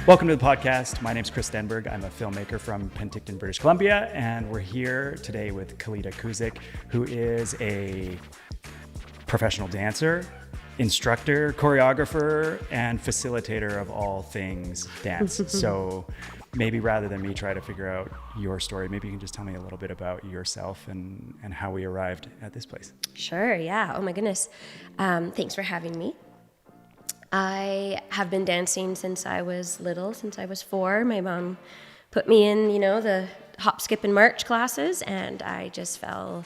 Welcome to the podcast. My name is Chris Stenberg. I'm a filmmaker from Penticton, British Columbia, and we're here today with Calida Kuzek, who is a professional dancer, instructor, choreographer, and facilitator of all things dance. So maybe rather than me try to figure out your story, maybe you can just tell me a little bit about yourself and how we arrived at this place. Sure, yeah. Oh my goodness. Thanks for having me. I have been dancing since I was little, since I was 4. My mom put me in, the hop, skip, and march classes, and I just fell.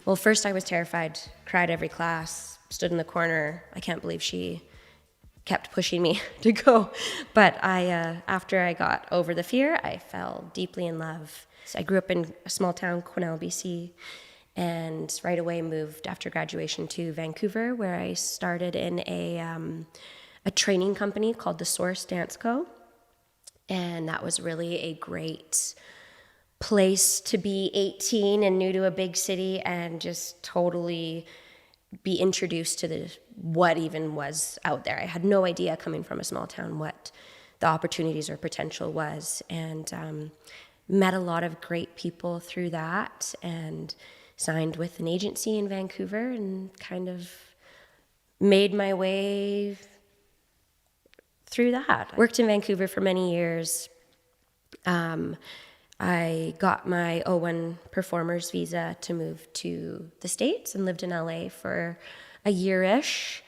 Well, first I was terrified, cried every class, stood in the corner. I can't believe she kept pushing me to go. But after I got over the fear, I fell deeply in love. So I grew up in a small town, Quesnel, BC, and right away moved after graduation to Vancouver, where I started in a training company called the Source Dance Co. And that was really a great place to be 18 and new to a big city and just totally be introduced to what even was out there. I had no idea coming from a small town what the opportunities or potential was, and met a lot of great people through that, and signed with an agency in Vancouver and kind of made my way through that. Worked in Vancouver for many years. I got my O1 performer's visa to move to the States and lived in LA for a year-ish,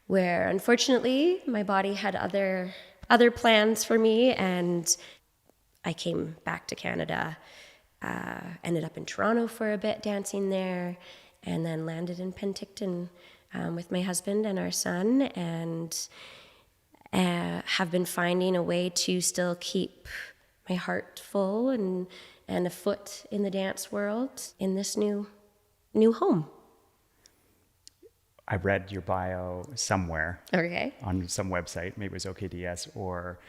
where unfortunately my body had other plans for me, and I came back to Canada. Ended up in Toronto for a bit, dancing there, and then landed in Penticton with my husband and our son, and have been finding a way to still keep my heart full and a foot in the dance world in this new home. I read your bio somewhere. Okay. On some website, maybe it was OKDS or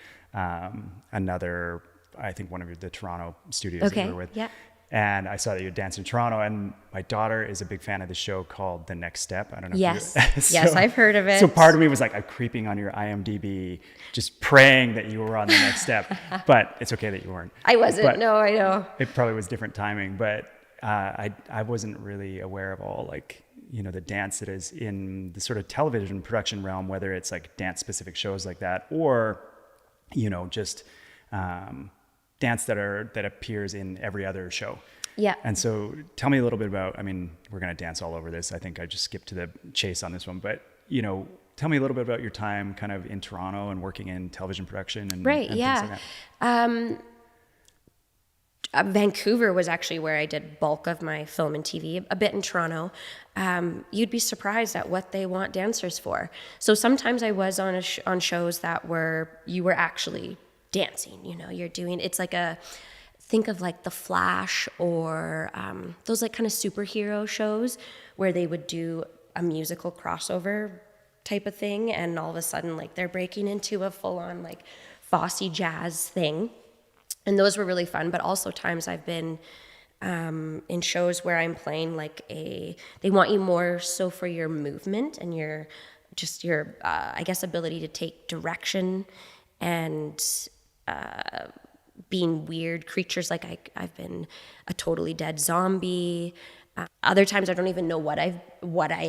another, I think one of the Toronto studios that you were with. Yeah. And I saw that you danced in Toronto, and my daughter is a big fan of the show called The Next Step. I don't know Yes. if you... Yes, I've heard of it. So part of me was like, I'm creeping on your IMDb, just praying that you were on The Next Step, but it's okay that you weren't. I wasn't, but no, I know. It probably was different timing, but I wasn't really aware of all the dance that is in the sort of television production realm, whether it's like dance specific shows like that, or, just dance that appears in every other show. Yeah. And so tell me a little bit about, we're going to dance all over this. I think I just skipped to the chase on this one, but, tell me a little bit about your time kind of in Toronto and working in television production and, right, and yeah. things like that. Vancouver was actually where I did bulk of my film and TV, a bit in Toronto. You'd be surprised at what they want dancers for. So sometimes I was on shows that you were actually dancing, you're doing, it's like think of like The Flash or those like kind of superhero shows where they would do a musical crossover type of thing, and all of a sudden like they're breaking into a full-on like Fosse jazz thing. And those were really fun, but also times I've been in shows where I'm playing they want you more so for your movement and your I guess ability to take direction and being weird creatures. Like I've been a totally dead zombie. Other times I don't even know what I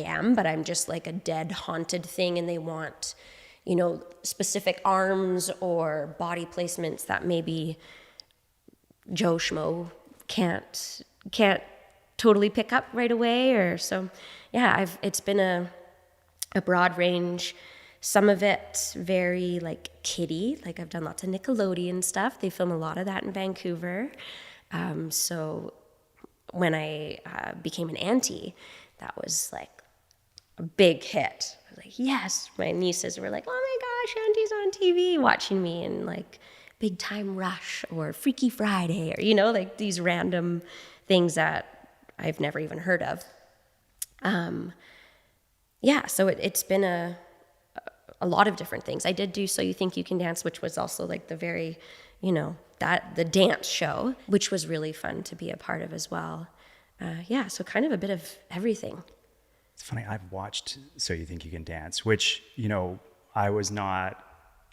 am, but I'm just like a dead haunted thing, and they want, specific arms or body placements that maybe Joe Schmo can't totally pick up right away. Or so, yeah, it's been a broad range. Some of it very like kiddie, like I've done lots of Nickelodeon stuff. They film a lot of that in Vancouver. So when I became an auntie, that was like a big hit. I was like, yes. My nieces were like, oh my gosh, Auntie's on TV watching me in like Big Time Rush or Freaky Friday, or, you know, like these random things that I've never even heard of. Yeah, so it's been a lot of different things. I did do So You Think You Can Dance, which was also like the very, you know, the dance show, which was really fun to be a part of as well. Yeah, so kind of a bit of everything. It's funny, I've watched So You Think You Can Dance, which, you know, I was not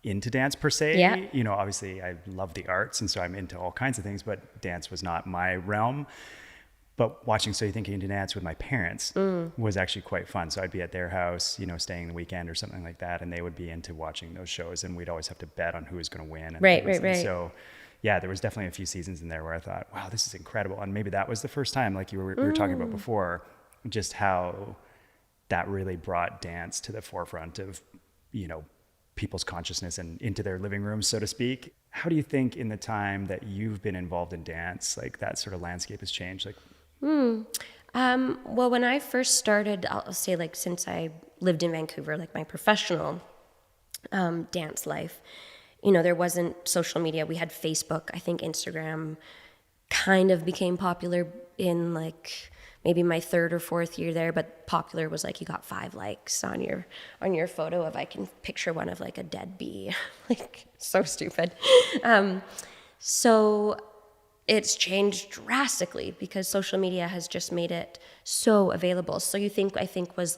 into dance per se. Yeah. You know, obviously I love the arts, and so I'm into all kinds of things, but dance was not my realm. But watching So You Think You Can Dance with my parents was actually quite fun. So I'd be at their house, you know, staying the weekend or something like that, and they would be into watching those shows, and we'd always have to bet on who was going to win. And Right. So yeah, there was definitely a few seasons in there where I thought, wow, this is incredible. And maybe that was the first time, like we were talking about before, just how that really brought dance to the forefront of, you know, people's consciousness and into their living rooms, so to speak. How do you think in the time that you've been involved in dance, like that sort of landscape has changed? Like, Well, when I first started, I'll say like since I lived in Vancouver, like my professional dance life, you know, there wasn't social media. We had Facebook. I think Instagram kind of became popular in like maybe my third or fourth year there, but popular was like you got 5 likes on your photo of, I can picture one of like a dead bee, like so stupid. So it's changed drastically because social media has just made it so available. So I think was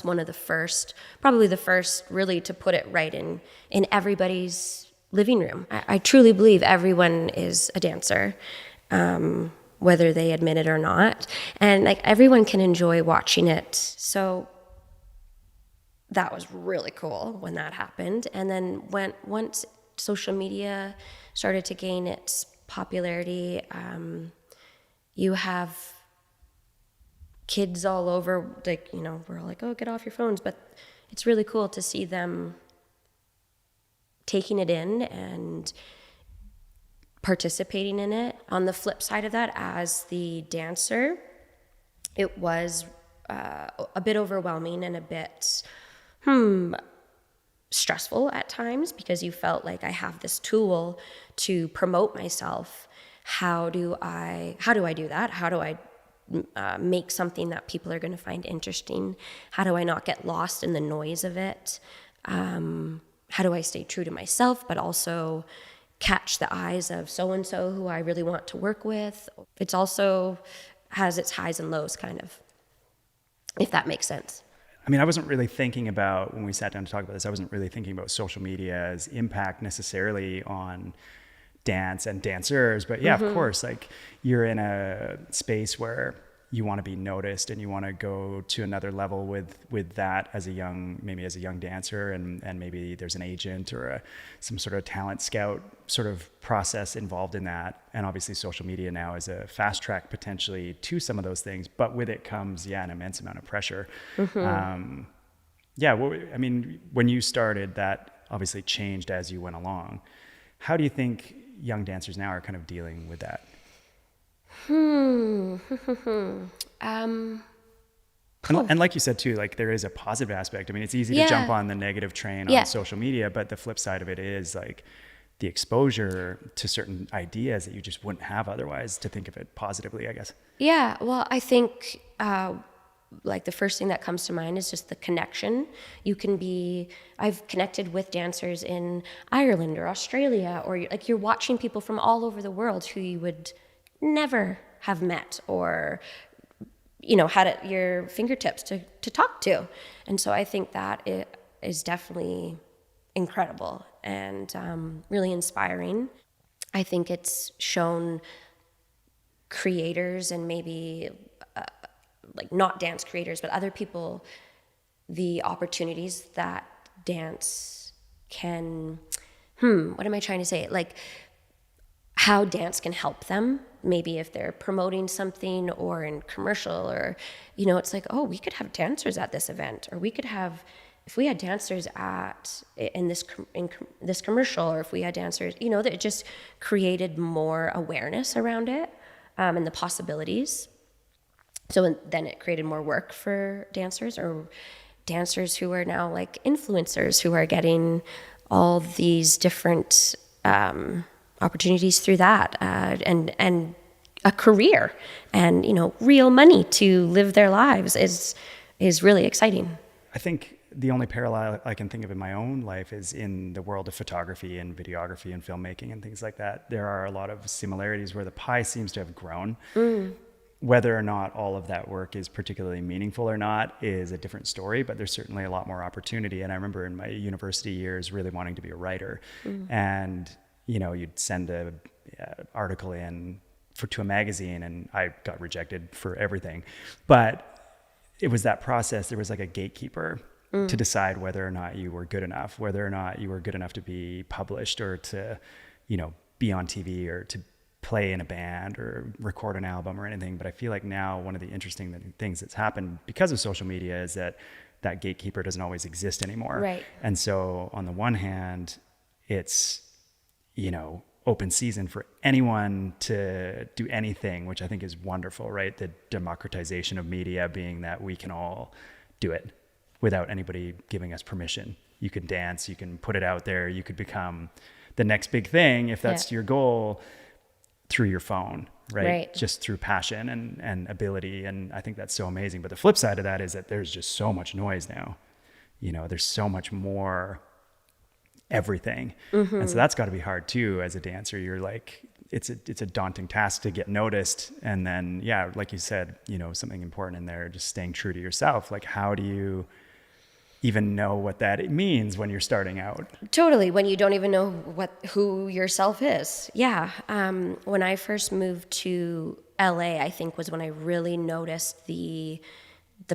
one of the first, probably the first really to put it right in everybody's living room. I truly believe everyone is a dancer. Whether they admit it or not. And like everyone can enjoy watching it. So that was really cool when that happened. And then once social media started to gain its popularity, you have kids all over, like, you know, we're all like, oh, get off your phones. But it's really cool to see them taking it in and participating in it. On the flip side of that, as the dancer, it was a bit overwhelming and a bit stressful at times because you felt like I have this tool to promote myself. How do I do that? How do I make something that people are going to find interesting? How do I not get lost in the noise of it? How do I stay true to myself, but also catch the eyes of so-and-so who I really want to work with? It's also has its highs and lows, kind of, if that makes sense. I mean, I wasn't really thinking about, when we sat down to talk about this, I wasn't really thinking about social media's impact necessarily on dance and dancers. But yeah, of course, like you're in a space where you want to be noticed and you want to go to another level with that as a young dancer, and maybe there's an agent or some sort of talent scout sort of process involved in that. And obviously social media now is a fast track potentially to some of those things, but with it comes, an immense amount of pressure. I mean, when you started, that obviously changed as you went along. How do you think young dancers now are kind of dealing with that? Cool. And like you said too, like there is a positive aspect. I mean, it's easy to jump on the negative train on social media, but the flip side of it is like the exposure to certain ideas that you just wouldn't have otherwise, to think of it positively, I guess. Yeah, well, I think like the first thing that comes to mind is just the connection. I've connected with dancers in Ireland or Australia, or like you're watching people from all over the world who you would never have met or, you know, had at your fingertips to talk to. And so I think that it is definitely incredible and really inspiring. I think it's shown creators and maybe like not dance creators, but other people, the opportunities that dance can, what am I trying to say? Like how dance can help them. Maybe if they're promoting something or in commercial, or, you know, it's like, oh, we could have dancers at this event, or if we had dancers in this commercial, or if we had dancers, you know, that it just created more awareness around it and the possibilities. So then it created more work for dancers, or dancers who are now like influencers, who are getting all these different opportunities through that, and a career, and real money to live their lives is really exciting. I think the only parallel I can think of in my own life is in the world of photography and videography and filmmaking and things like that. There are a lot of similarities where the pie seems to have grown. Whether or not all of that work is particularly meaningful or not is a different story, but there's certainly a lot more opportunity. And I remember in my university years really wanting to be a writer, and you'd send a article in to a magazine, and I got rejected for everything. But it was that process. There was like a gatekeeper to decide whether or not you were good enough, whether or not you were good enough to be published, or to, be on TV, or to play in a band or record an album or anything. But I feel like now one of the interesting things that's happened because of social media is that gatekeeper doesn't always exist anymore. Right. And so on the one hand, it's, open season for anyone to do anything, which I think is wonderful, right? The democratization of media being that we can all do it without anybody giving us permission. You can dance, you can put it out there, you could become the next big thing if that's your goal, through your phone, right? Just through passion and ability. And I think that's so amazing. But the flip side of that is that there's just so much noise now. There's so much more everything. And so that's got to be hard too as a dancer. You're like, it's a daunting task to get noticed. And then, like you said, something important in there, just staying true to yourself. Like, how do you even know what that means when you're starting out? Totally. When you don't even know who yourself is. Yeah. When I first moved to LA, I think was when I really noticed the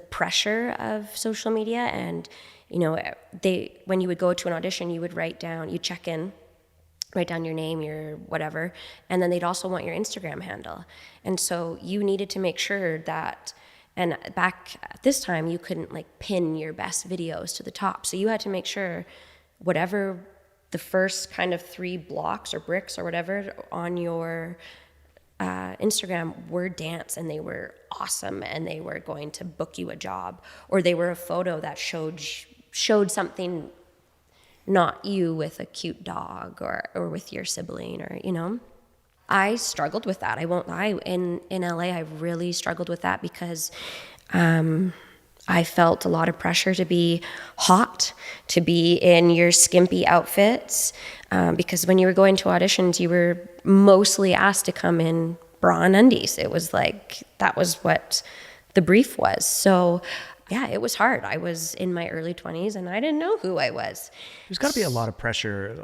pressure of social media. And, when you would go to an audition, you would write down your name, your whatever. And then they'd also want your Instagram handle. And so you needed to make sure that, and back at this time, you couldn't pin your best videos to the top. So you had to make sure whatever the first kind of 3 blocks or bricks or whatever on your Instagram were dance, and they were awesome, and they were going to book you a job, or they were a photo that showed something, not you with a cute dog or with your sibling, or I struggled with that. I won't lie. In LA, I really struggled with that because I felt a lot of pressure to be hot, to be in your skimpy outfits, because when you were going to auditions, you were mostly asked to come in bra and undies. It was like, that was what the brief was. So yeah, it was hard. I was in my early 20s and I didn't know who I was. There's got to be a lot of pressure,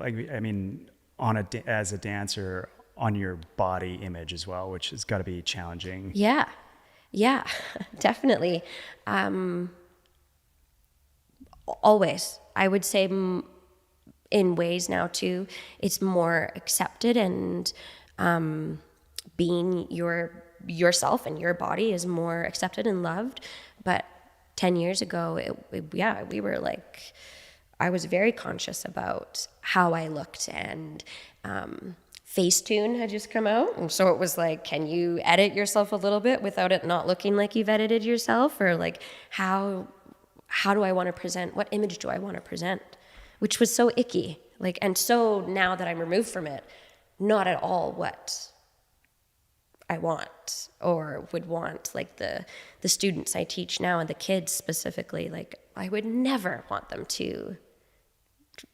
as a dancer, on your body image as well, which has got to be challenging. Yeah, definitely. Always. I would say in ways now too, it's more accepted, and being yourself and your body is more accepted and loved. But 10 years ago, we were like, I was very conscious about how I looked, and Facetune had just come out. And so it was like, can you edit yourself a little bit without it not looking like you've edited yourself? Or like, how do I want to present? What image do I want to present? Which was so icky. And so now that I'm removed from it, not at all what I want or would want. The students I teach now, and the kids specifically, I would never want them to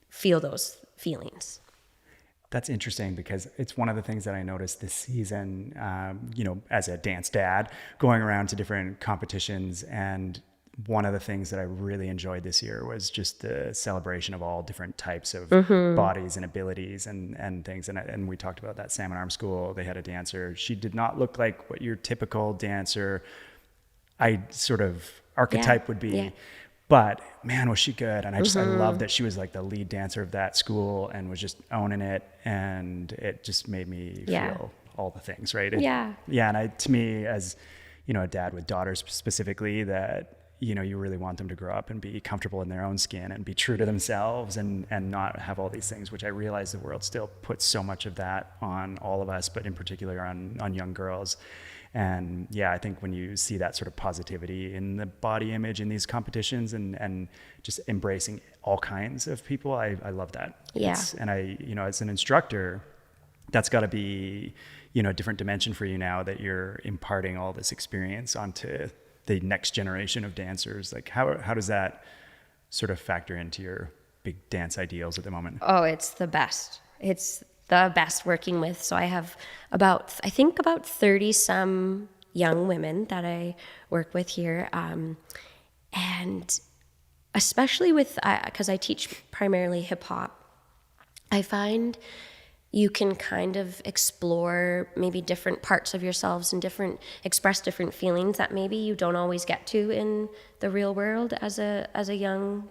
feel those feelings. That's interesting, because it's one of the things that I noticed this season, as a dance dad, going around to different competitions. And one of the things that I really enjoyed this year was just the celebration of all different types of bodies and abilities and things. And we talked about that Salmon Arm School. They had a dancer. She did not look like what your typical dancer archetype would be. Yeah. But man, was she good. And I love that she was the lead dancer of that school and was just owning it. And it just made me feel all the things, right? And to me, as, a dad with daughters specifically, that, you really want them to grow up and be comfortable in their own skin and be true to themselves and not have all these things, which I realize the world still puts so much of that on all of us, but in particular on young girls. And yeah, I think when you see that sort of positivity in the body image in these competitions and just embracing all kinds of people, I love that. Yeah. And as an instructor, that's got to be, a different dimension for you now that you're imparting all this experience onto the next generation of dancers. Like how does that sort of factor into your big dance ideals at the moment? Oh, it's the best. It's the best working with. So I have about 30 some young women that I work with here. And especially because I teach primarily hip hop, I find you can kind of explore maybe different parts of yourselves and express different feelings that maybe you don't always get to in the real world as a young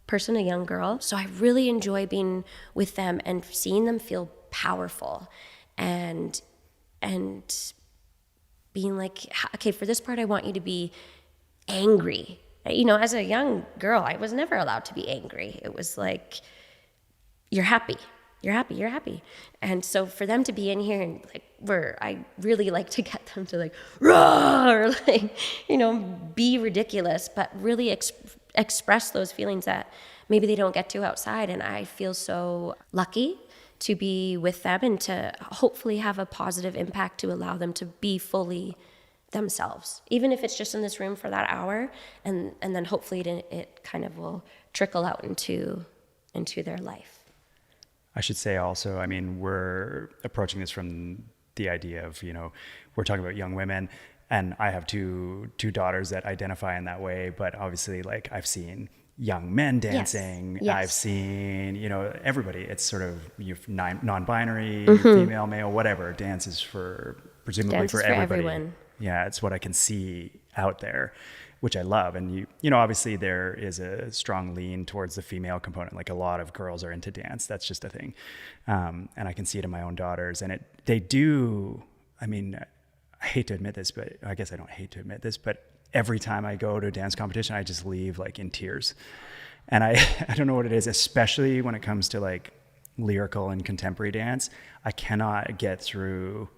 person, a young girl. So I really enjoy being with them and seeing them feel powerful and being like, okay, for this part, I want you to be angry. As a young girl, I was never allowed to be angry. It was like, you're happy. You're happy, you're happy. And so for them to be in here and I really like to get them to roar, or be ridiculous, but really express those feelings that maybe they don't get to outside. And I feel so lucky to be with them and to hopefully have a positive impact to allow them to be fully themselves, even if it's just in this room for that hour. And then hopefully it kind of will trickle out into their life. I should say also, we're approaching this from the idea of, we're talking about young women, and I have two daughters that identify in that way, but obviously I've seen young men dancing. Yes. I've seen, everybody. It's sort of non-binary, female, male, whatever. Dance is presumably for everybody. Everyone. Yeah, it's what I can see out there, which I love. And obviously there is a strong lean towards the female component. Like a lot of girls are into dance. That's just a thing. And I can see it in my own daughters. And they do, I hate to admit this, but I guess I don't hate to admit this, but every time I go to a dance competition, I just leave in tears. And I don't know what it is, especially when it comes to lyrical and contemporary dance. I cannot get through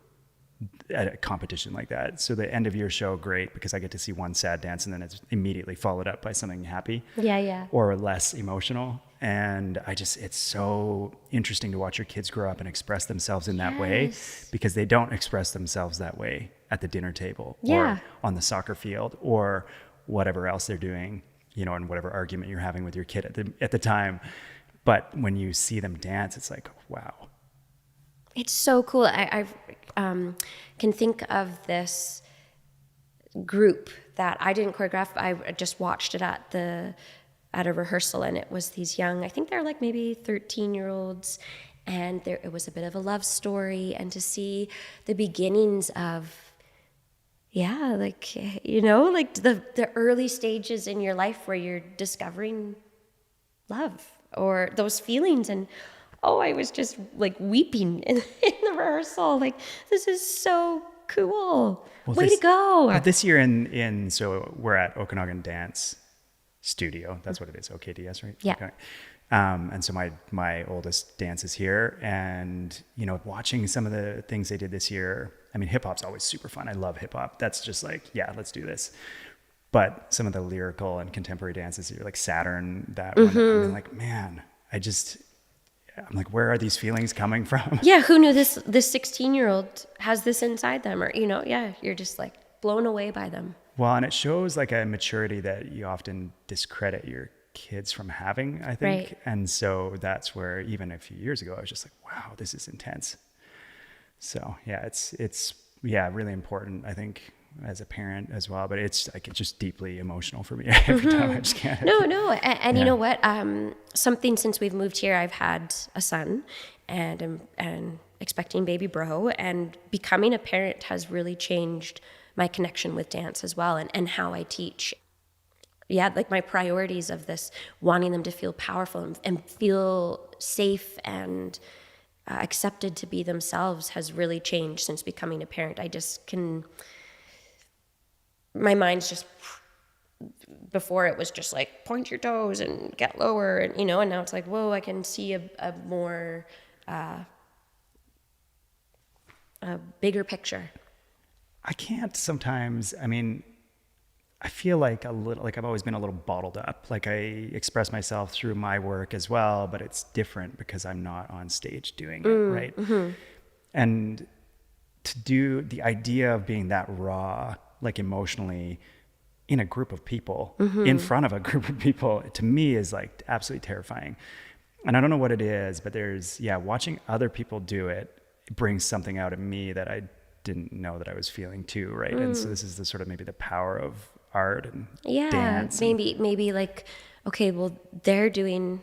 a competition like that. So the end of your show, great, because I get to see one sad dance and then it's immediately followed up by something happy. Yeah. Or less emotional. And it's so interesting to watch your kids grow up and express themselves in that way, because they don't express themselves that way at the dinner table or on the soccer field or whatever else they're doing, and whatever argument you're having with your kid at the time. But when you see them dance, it's like, wow. It's so cool. I can think of this group that I didn't choreograph. I just watched it at a rehearsal, and it was these young, I think they're maybe 13-year-olds, and it was a bit of a love story, and to see the beginnings of, the early stages in your life where you're discovering love or those feelings. And I was just weeping in the rehearsal. This is so cool. Well, Way to go. But this year so we're at Okanagan Dance Studio. That's what it is. OKDS, right? Yeah. Okay. And so my oldest dances here, and, watching some of the things they did this year. Hip hop's always super fun. I love hip hop. That's just let's do this. But some of the lyrical and contemporary dances here, like Saturn, that one, man, I'm where are these feelings coming from? Yeah, who knew this 16-year-old has this inside them? Or, you're just blown away by them. Well, and it shows a maturity that you often discredit your kids from having, I think. Right. And so that's where even a few years ago, I was just wow, this is intense. So yeah, it's really important, I think, as a parent as well, but it's just deeply emotional for me every time. I just can't. No. And you know what? Something since we've moved here, I've had a son and expecting baby bro, and becoming a parent has really changed my connection with dance as well, and how I teach. Yeah, my priorities of this, wanting them to feel powerful and feel safe and accepted to be themselves, has really changed since becoming a parent. My mind's just before it was just like point your toes and get lower, and and now it's like, whoa, I can see a more a bigger picture. I can't sometimes. I mean, I feel like I've always been a little bottled up. Like I express myself through my work as well, but it's different because I'm not on stage doing it, right? Mm-hmm. And to do the idea of being that raw, like emotionally, in a group of people, in front of a group of people, to me is like absolutely terrifying. And I don't know what it is, but watching other people do it, it brings something out of me that I didn't know that I was feeling too, right? And so this is the sort of maybe the power of art and dance. Maybe like, okay, well, they're doing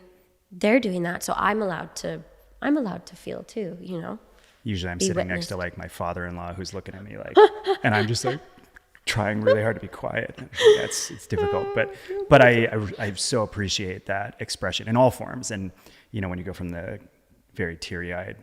that, so I'm allowed to feel too, Usually I'm sitting next to like my father-in-law who's looking at me like, and I'm just like trying really hard to be quiet. It's difficult, but I so appreciate that expression in all forms. And when you go from the very teary-eyed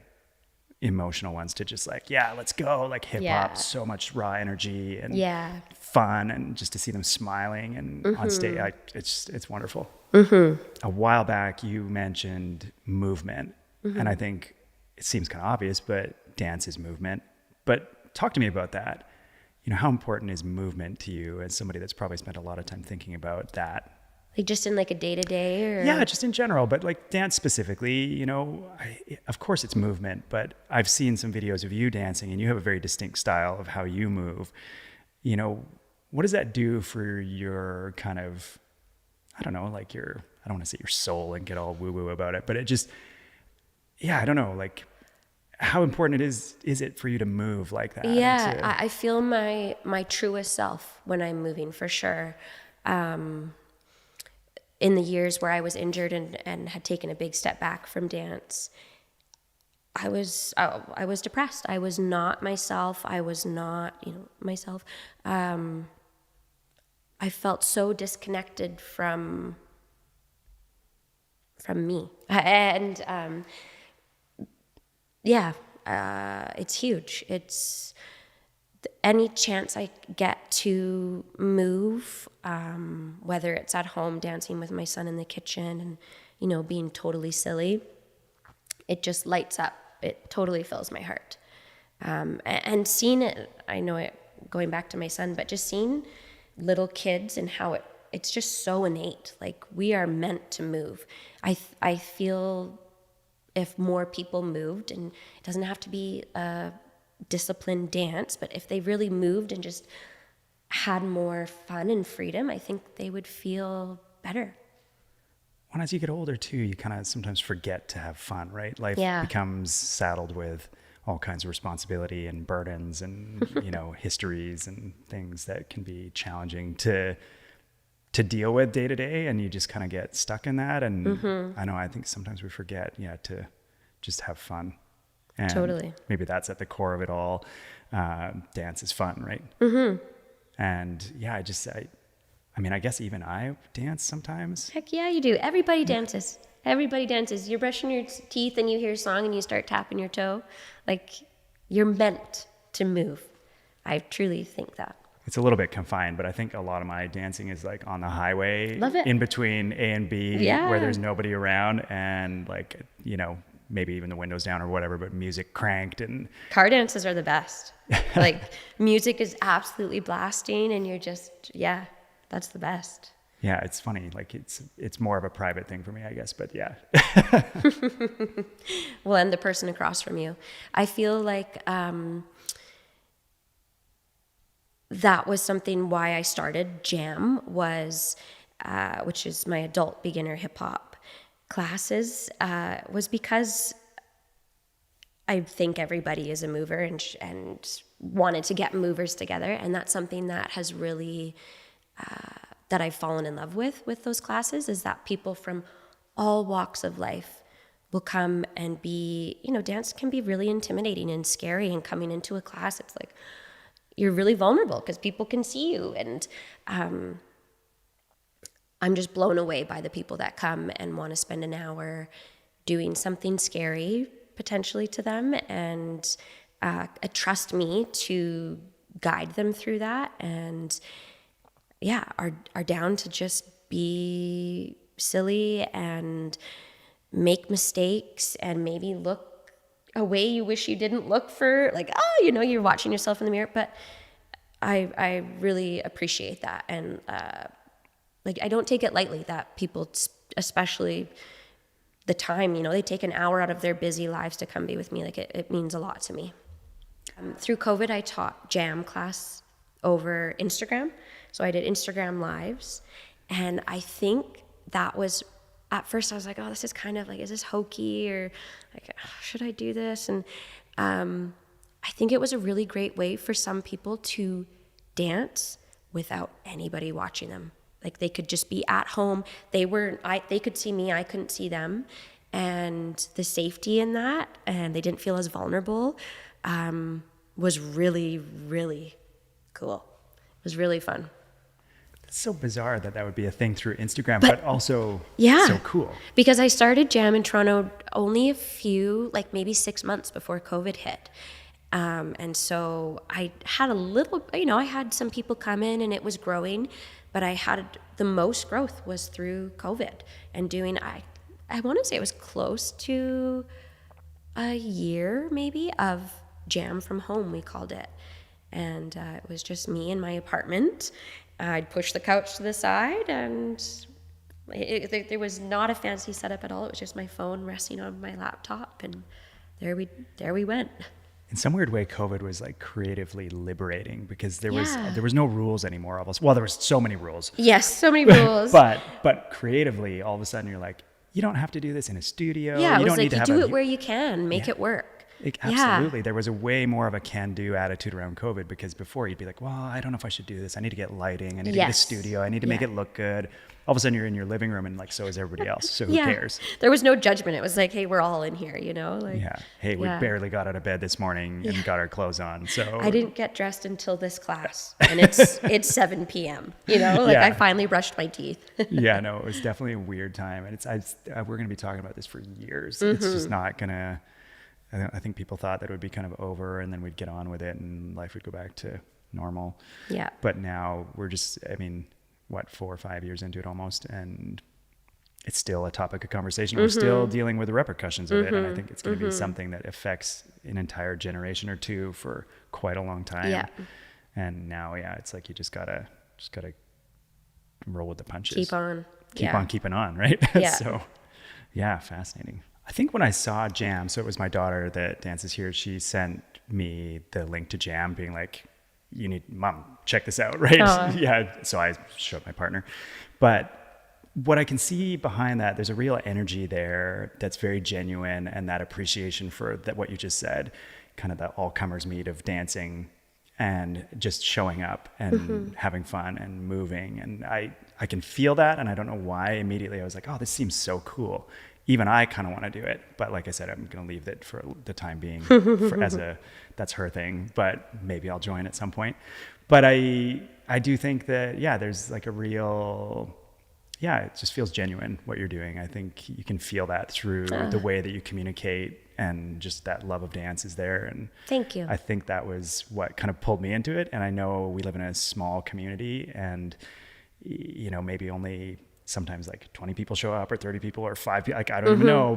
emotional ones to just like, yeah, let's go, like hip hop, so much raw energy and fun, and just to see them smiling and on stage, it's wonderful. A while back you mentioned movement, and I think it seems kind of obvious, but dance is movement. But talk to me about that. How important is movement to you as somebody that's probably spent a lot of time thinking about that? Like just in like a day-to-day, or? Yeah, just in general, but like dance specifically, of course it's movement, but I've seen some videos of you dancing and you have a very distinct style of how you move. What does that do for your kind of, I don't know, like I don't want to say your soul and get all woo-woo about it, but it just, I don't know, like how important is it for you to move like that? Yeah, I feel my truest self when I'm moving, for sure. In the years where I was injured and had taken a big step back from dance, I was depressed. I was not myself. I was not, myself. I felt so disconnected from me. And it's huge. It's any chance I get to move, whether it's at home dancing with my son in the kitchen and, being totally silly, it just lights up. It totally fills my heart. And seeing it, I know it going back to my son, but just seeing little kids and how it's just so innate. Like we are meant to move. I feel if more people moved, and it doesn't have to be a disciplined dance, but if they really moved and just had more fun and freedom, I think they would feel better. When as you get older too, you kind of sometimes forget to have fun, right? Life becomes saddled with all kinds of responsibility and burdens and histories and things that can be challenging to deal with day to day, and you just kind of get stuck in that. And I think sometimes we forget to just have fun. And totally. Maybe that's at the core of it all. Dance is fun, right? And I guess even I dance sometimes. Heck yeah, you do. Everybody dances. Everybody dances. You're brushing your teeth and you hear a song and you start tapping your toe. Like, you're meant to move. I truly think that. It's a little bit confined, but I think a lot of my dancing is like on the highway. Love it. In between A and B, where there's nobody around, and like, maybe even the windows down or whatever, but music cranked. And car dances are the best. Like, music is absolutely blasting and you're just, that's the best. Yeah, it's funny. Like it's more of a private thing for me, I guess, but yeah. Well, and the person across from you. I feel like that was something why I started Jam, which is my adult beginner hip hop classes, was because I think everybody is a mover and wanted to get movers together. And that's something that has really, that I've fallen in love with those classes, is that people from all walks of life will come and be, dance can be really intimidating and scary, and coming into a class, it's like, you're really vulnerable because people can see you. And I'm just blown away by the people that come and want to spend an hour doing something scary potentially to them, and trust me to guide them through that. And are down to just be silly and make mistakes and maybe look a way you wish you didn't look for, like, oh, you know, you're watching yourself in the mirror. But I really appreciate that. And like, I don't take it lightly that people, especially the time, you know, they take an hour out of their busy lives to come be with me. Like, it means a lot to me. Through COVID, I taught jam class over Instagram. So I did Instagram lives. And I think that was, at first I was like, oh, this is kind of like, is this hokey, or like, oh, should I do this? And I think it was a really great way for some people to dance without anybody watching them. Like, they could just be at home. They could see me, I couldn't see them. And the safety in that, and they didn't feel as vulnerable, was really, really cool. It was really fun. It's so bizarre that would be a thing through Instagram, but also so cool. Because I started Jam in Toronto only a few, like maybe 6 months before COVID hit. And so I had a little, you know, I had some people come in and it was growing, but the most growth was through COVID and doing, I want to say it was close to a year maybe of Jam from home, we called it. And it was just me in my apartment. I'd push the couch to the side, and there was not a fancy setup at all. It was just my phone resting on my laptop, and there we went. In some weird way, COVID was like creatively liberating, because there was no rules anymore. Almost, well, there was so many rules. Yes, so many rules. but creatively, all of a sudden, you're like, you don't have to do this in a studio. Yeah, you it was don't like, need to you have do it where you can, make it work. Absolutely. There was a way more of a can-do attitude around COVID, because before you'd be like, well, I don't know if I should do this. I need to get lighting. I need to get a studio. I need to make it look good. All of a sudden you're in your living room, and like, so is everybody else. So who cares? There was no judgment. It was like, hey, we're all in here, you know? Like, Hey, we barely got out of bed this morning and got our clothes on. So I didn't get dressed until this class, and it's 7 p.m. You know, like I finally brushed my teeth. No, it was definitely a weird time. And we're going to be talking about this for years. It's just not going to, I think people thought that it would be kind of over, and then we'd get on with it and life would go back to normal. Yeah. But now we're just, 4 or 5 years into it almost, and it's still a topic of conversation. We're still dealing with the repercussions of it, and I think it's going to be something that affects an entire generation or two for quite a long time. Yeah. And now, it's like you just gotta roll with the punches. Keep on keeping on, right? Yeah. So, fascinating. I think when I saw Jam, so it was my daughter that dances here, she sent me the link to Jam, being like, Mom, check this out, right? So I showed my partner. But what I can see behind that, there's a real energy there that's very genuine, and that appreciation for what you just said, kind of the all-comers meet of dancing and just showing up and having fun and moving. And I can feel that, and I don't know why. Immediately I was like, oh, this seems so cool. Even I kind of want to do it, but like I said, I'm going to leave it for the time being that's her thing, but maybe I'll join at some point. But I do think that, there's like a real, it just feels genuine what you're doing. I think you can feel that through the way that you communicate, and just that love of dance is there. And thank you. I think that was what kind of pulled me into it. And I know we live in a small community, and, maybe only sometimes like 20 people show up, or 30 people, or 5 people, like I don't even know,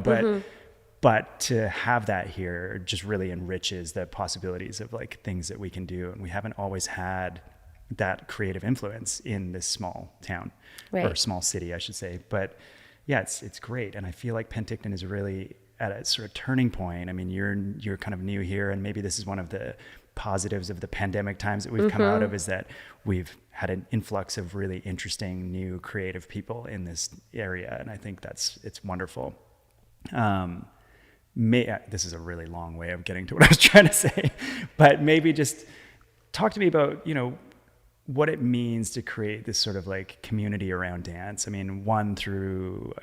but to have that here just really enriches the possibilities of like things that we can do. And we haven't always had that creative influence in this small town, or small city, I should say. But it's great. And I feel like Penticton is really at a sort of turning point. I mean, you're kind of new here, and maybe this is one of the positives of the pandemic times that we've come out of, is that we've had an influx of really interesting new creative people in this area. And I think it's wonderful. This is a really long way of getting to what I was trying to say, but maybe just talk to me about, what it means to create this sort of like community around dance. I mean, one through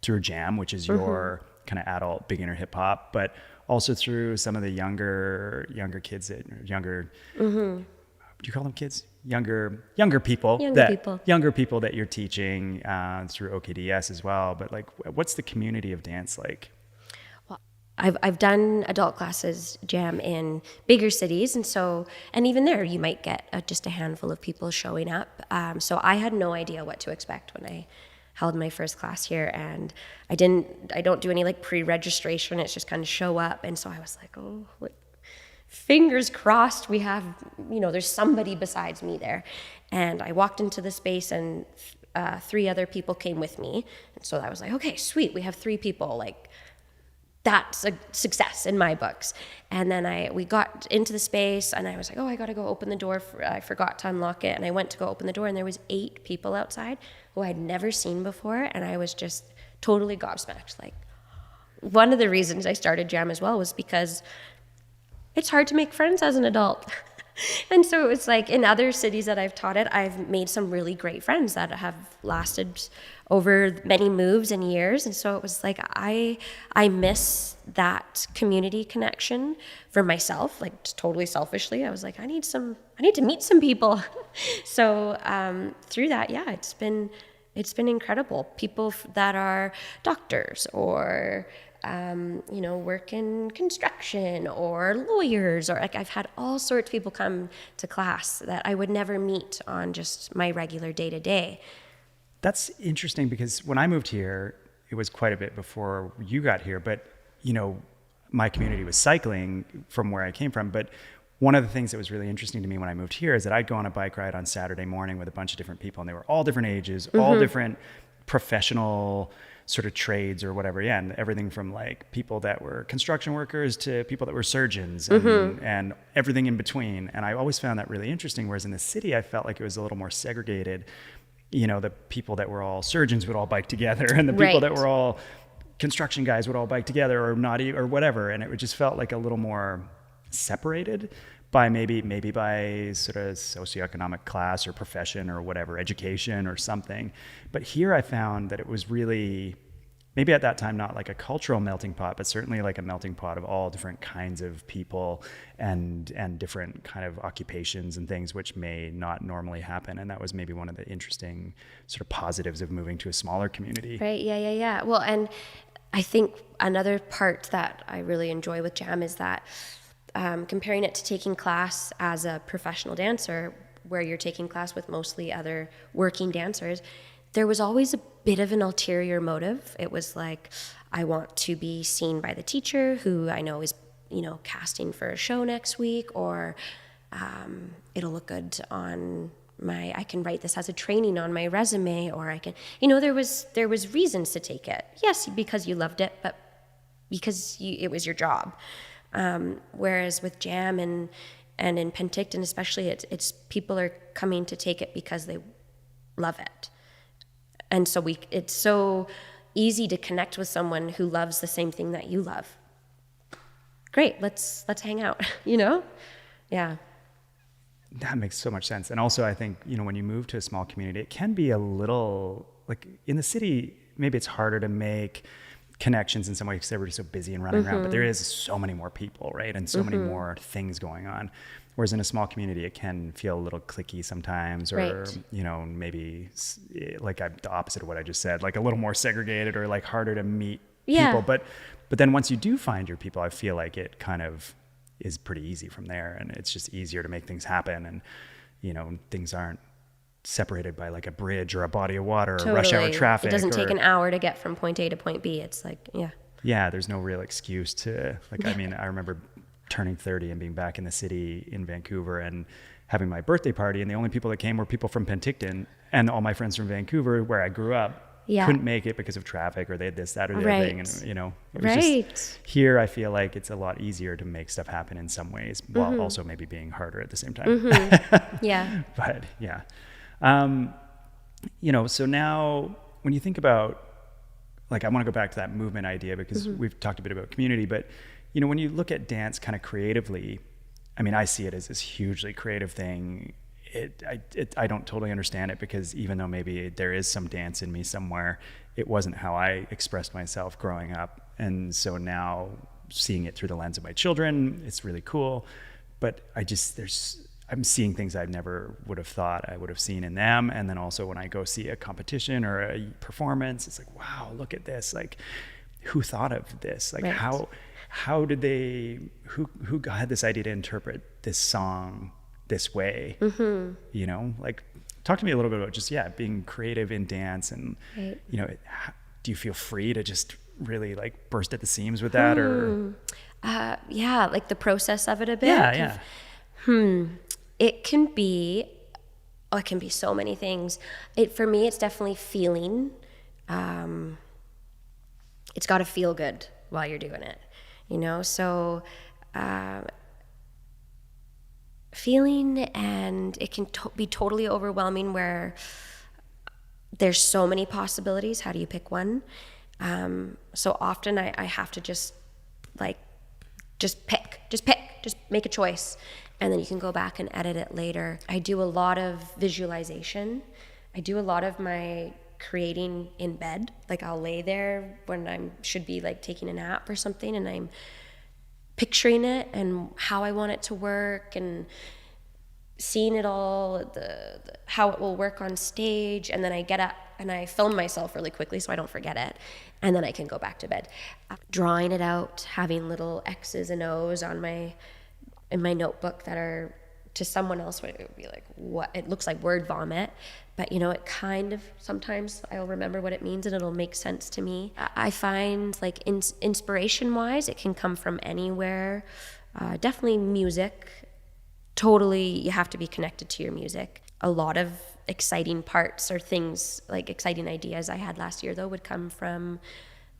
Jam, which is your kind of adult beginner hip hop, but also through some of the younger kids do you call them kids? Younger people that you're teaching through OKDS as well. But like, what's the community of dance like? Well, I've done adult classes jam in bigger cities, and even there you might get just a handful of people showing up. So I had no idea what to expect when I held my first class here, and I don't do any like pre-registration. It's just kind of show up, and so I was like, oh, like, fingers crossed we have, there's somebody besides me there. And I walked into the space, and 3 other people came with me, and so I was like, okay, sweet, we have 3 people, like, that's a success in my books. And then we got into the space, and I was like, oh, I got to go open the door. I forgot to unlock it, and I went to go open the door, and there was 8 people outside who I'd never seen before, and I was just totally gobsmacked. Like, one of the reasons I started jam as well was because it's hard to make friends as an adult. And so it was like, in other cities that I've taught it, I've made some really great friends that have lasted over many moves and years. And so it was like, I miss that community connection for myself, like totally selfishly. I was like, I need to meet some people. So through that, yeah, it's been incredible. People that are doctors or work in construction or lawyers, or like I've had all sorts of people come to class that I would never meet on just my regular day-to-day. That's interesting, because when I moved here, it was quite a bit before you got here, but my community was cycling from where I came from. But one of the things that was really interesting to me when I moved here is that I'd go on a bike ride on Saturday morning with a bunch of different people, and they were all different ages, all different professional sort of trades or whatever. Yeah. And everything from like people that were construction workers to people that were surgeons and everything in between. And I always found that really interesting. Whereas in the city, I felt like it was a little more segregated. The people that were all surgeons would all bike together, and the people that were all construction guys would all bike together, or not, or whatever. And it just felt like a little more separated by maybe by sort of socioeconomic class or profession or whatever, education or something. But here I found that it was really, maybe at that time, not like a cultural melting pot, but certainly like a melting pot of all different kinds of people and different kind of occupations and things which may not normally happen. And that was maybe one of the interesting sort of positives of moving to a smaller community. Right, yeah. Well, and I think another part that I really enjoy with jam is that comparing it to taking class as a professional dancer, where you're taking class with mostly other working dancers, there was always a bit of an ulterior motive. It was like, I want to be seen by the teacher who I know is, casting for a show next week, or it'll look good on I can write this as a training on my resume, or I can, there was reasons to take it. Yes, because you loved it, but because it was your job. Whereas with jam and in Penticton especially, it's people are coming to take it because they love it. And so it's so easy to connect with someone who loves the same thing that you love. Great, let's hang out, Yeah. That makes so much sense. And also I think, when you move to a small community, it can be a little, like in the city, maybe it's harder to make connections in some ways because everybody's so busy and running around, but there is so many more people, right? And so many more things going on. Whereas in a small community, it can feel a little cliquey sometimes, or, maybe like the opposite of what I just said, like a little more segregated or like harder to meet people. But then once you do find your people, I feel like it kind of is pretty easy from there, and it's just easier to make things happen. And, things aren't separated by like a bridge or a body of water or rush hour traffic. It doesn't take an hour to get from point A to point B. It's like, yeah, there's no real excuse to like, I mean, I remember turning 30 and being back in the city in Vancouver and having my birthday party, and the only people that came were people from Penticton, and all my friends from Vancouver, where I grew up, couldn't make it because of traffic, or they had this, that, or the other thing. And, it was just, here I feel like it's a lot easier to make stuff happen in some ways, while also maybe being harder at the same time. Yeah. But yeah. So now when you think about, like, I want to go back to that movement idea, because we've talked a bit about community, but, when you look at dance kind of creatively, I mean, I see it as this hugely creative thing. I don't totally understand it, because even though maybe there is some dance in me somewhere, it wasn't how I expressed myself growing up. And so now seeing it through the lens of my children, it's really cool. But I'm seeing things I never would have thought I would have seen in them. And then also when I go see a competition or a performance, it's like, wow, look at this. Like, who thought of this? Like, how did they, who had this idea to interpret this song this way? You know, like talk to me a little bit about just, being creative in dance and, Right. you know, do you feel free to just really like burst at the seams with that or? Like the process of it a bit. Yeah. It can be so many things. For me, it's definitely feeling. It's got to feel good while you're doing it, you know? So, feeling, and it can be totally overwhelming where there's so many possibilities. How do you pick one? So often I have to just make a choice, and then you can go back and edit it later. I do a lot of visualization. I do a lot of my creating in bed. Like I'll lay there when I should be like taking a nap or something, and I'm picturing it and how I want it to work and seeing it all, how it will work on stage. And then I get up and I film myself really quickly so I don't forget it. And then I can go back to bed. Drawing it out, having little X's and O's in my notebook that are, to someone else, it would be like, what? It looks like word vomit. But, you know, it kind of, sometimes I'll remember what it means and it'll make sense to me. I find like inspiration-wise, it can come from anywhere. Definitely music. Totally, you have to be connected to your music. A lot of exciting parts or things, like exciting ideas I had last year, though, would come from,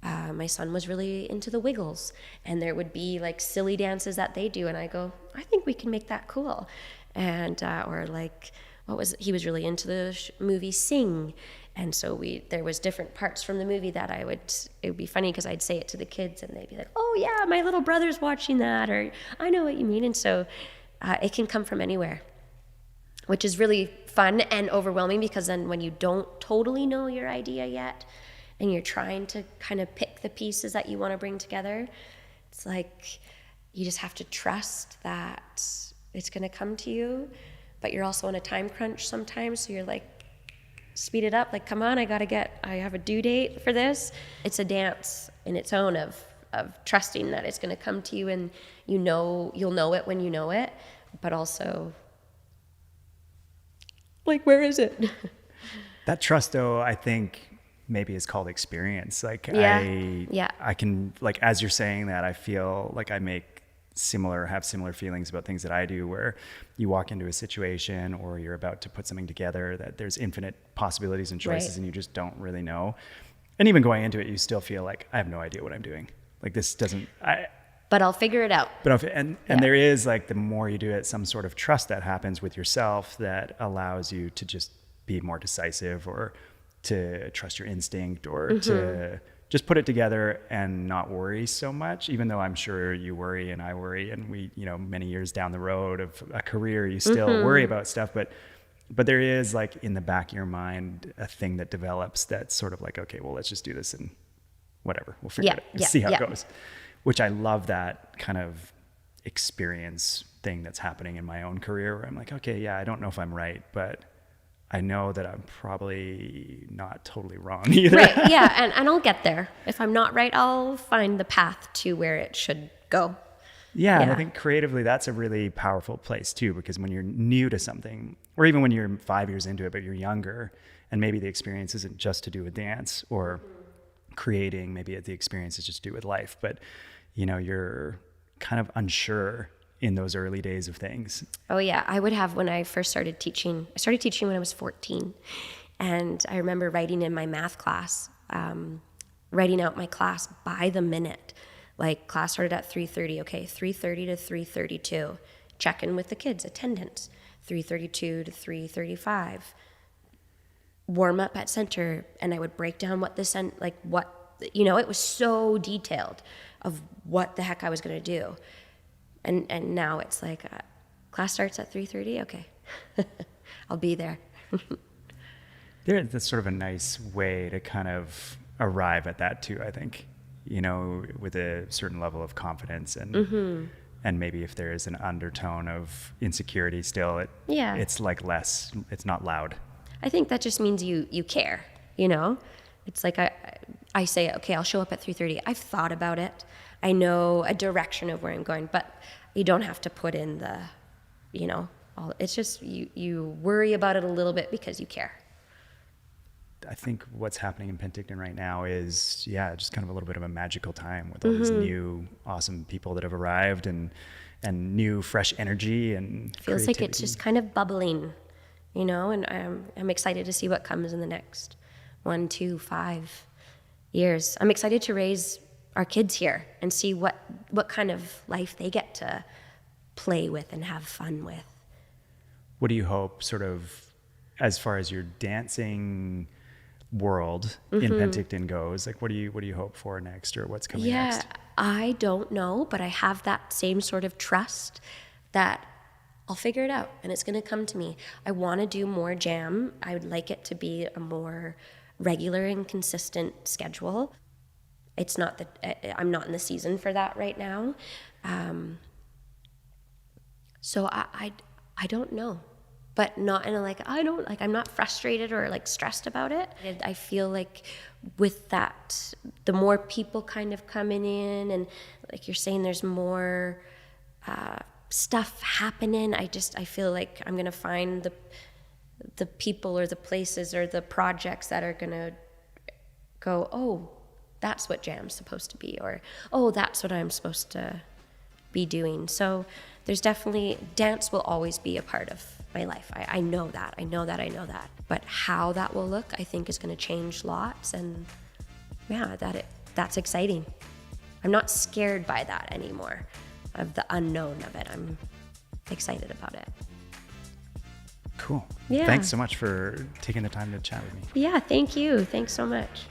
my son was really into the Wiggles, and there would be like silly dances that they do, and I go, I think we can make that cool. And, or like, he was really into the movie Sing. And so there was different parts from the movie that it would be funny because I'd say it to the kids and they'd be like, oh yeah, my little brother's watching that, or I know what you mean. And so it can come from anywhere, which is really fun and overwhelming, because then when you don't totally know your idea yet and you're trying to kind of pick the pieces that you want to bring together, it's like you just have to trust that it's going to come to you, but you're also in a time crunch sometimes, so you're like, speed it up, like, come on, I have a due date for this. It's a dance in its own of trusting that it's going to come to you, and you'll know it when you know it, but also like, where is it? That trust, though, I think maybe is called experience. Like I can, like, as you're saying that, I feel like I have similar feelings about things that I do, where you walk into a situation or you're about to put something together that there's infinite possibilities and choices, right, and you just don't really know. And even going into it, you still feel like, I have no idea what I'm doing. Like, this doesn't, but I'll figure it out. And there is, like, the more you do it, some sort of trust that happens with yourself that allows you to just be more decisive, or to trust your instinct, or to just put it together and not worry so much, even though I'm sure you worry and I worry, and we, you know, many years down the road of a career, you still worry about stuff, but there is, like, in the back of your mind, a thing that develops that's sort of like, okay, well, let's just do this and whatever, we'll figure it out, see how it goes. Which I love, that kind of experience thing that's happening in my own career, where I'm like, okay, I don't know if I'm right, but I know that I'm probably not totally wrong either. Right, yeah, and I'll get there. If I'm not right, I'll find the path to where it should go. Yeah, and I think creatively that's a really powerful place too, because when you're new to something, or even when you're 5 years into it, but you're younger, and maybe the experience isn't just to do with dance or creating, maybe the experience is just to do with life, but, you know, you're kind of unsure in those early days of things. Oh yeah, I would have, when I first started teaching. I started teaching when I was 14, and I remember writing in my math class, writing out my class by the minute. Like, class started at 3:30. Okay, 3:30 to 3:32. Check in with the kids, attendance. 3:32 to 3:35. Warm up at center, and I would break down what it was so detailed of what the heck I was going to do. And now it's like, class starts at 3:30. Okay, I'll be there. That's sort of a nice way to kind of arrive at that too, I think, you know, with a certain level of confidence, and and maybe if there is an undertone of insecurity still, it's like it's not loud. I think that just means you care, you know? It's like I say, okay, I'll show up at 3:30. I've thought about it. I know a direction of where I'm going, but you don't have to put in the, it's just you worry about it a little bit because you care. I think what's happening in Penticton right now is, just kind of a little bit of a magical time with all these new, awesome people that have arrived and new, fresh energy and feels creativity. like it's just kind of bubbling, and I'm excited to see what comes in the next 1, 2, 5 years. I'm excited to raise our kids here and see what kind of life they get to play with and have fun with. What do you hope, sort of, as far as your dancing world in Penticton goes? Like, what do you hope for next, or what's coming next? I don't know, but I have that same sort of trust that I'll figure it out and it's going to come to me. I want to do more jam. I would like it to be a more regular and consistent schedule. It's not that I'm not in the season for that right now. So I don't know. But not in a I'm not frustrated or stressed about it. I feel like with that, the more people kind of coming in and like you're saying, there's more stuff happening. I feel like I'm gonna find the people or the places or the projects that are gonna go, oh, that's what jam's supposed to be, or oh, that's what I'm supposed to be doing. So there's definitely, dance will always be a part of my life. I know that. But how that will look, I think, is going to change lots. And that's exciting. I'm not scared by that anymore, of the unknown of it. I'm excited about it. Cool. Yeah. Thanks so much for taking the time to chat with me. Yeah, thank you. Thanks so much.